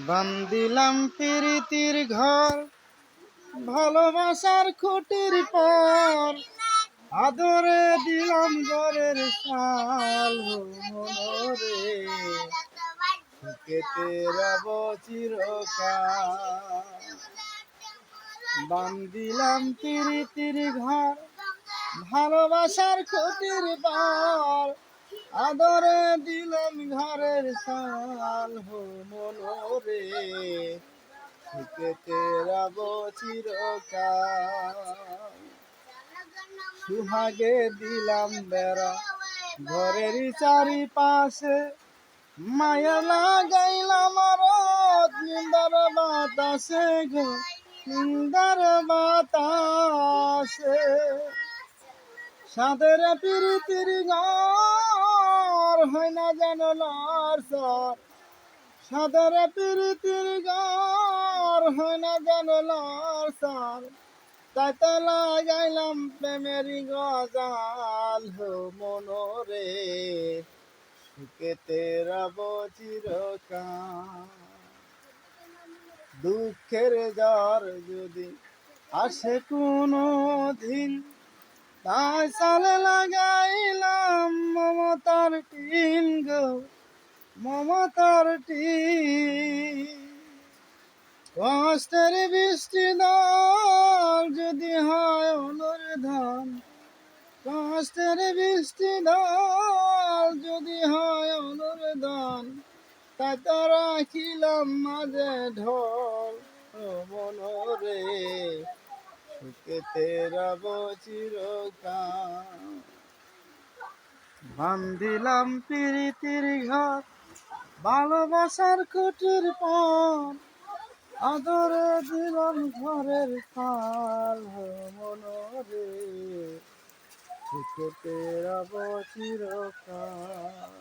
বান্দিলাম প্রীতির ঘর, ভালোবাসার খুঁটির পর, আদরে দিলাম ঘরের চাল মনরে, সুখেতে রব চিরকাল। বান্দিলাম প্রীতির ঘর, ভালোবাসার খুঁটির পর, আদরে দিলাম ঘরের চাল মনরে, সুখেতে রব চিরকাল। সুহাগে দিলাম বেড়া ঘরের চারিপাশে, মায়া লাগাইলাম রোদ নিন্দার বাতাসে গো, নিন্দার বাতাসে। সাদের প্রীতির ঘর হয় না যেন লরসর, সাদের প্রীতির ঘর হয় না যেন লরসর, তাই তো লাগাইলাম প্রেমের গজাল মনরে, সুখেতে রব চিরকাল। দুঃখের জ্বর যদি আসে কোনো দিন, তাই সালে লাগাইলাম মমতার টিন গো, মমতার টিন। কষ্টের বৃষ্টি দল যদি হয় অনুর্ধন, কষ্টের বৃষ্টি দল যদি হয় অনুর্ধন, তাই তো রাখিলাম মাঝে ঢোল মনরে, সুখেতে রব চিরকাল। বান্দিলাম প্রীতির ঘর, ভালোবাসার খুঁটির পর, আদরে দিলাম ঘরের চাল মনরে, সুখেতে রব চিরকাল।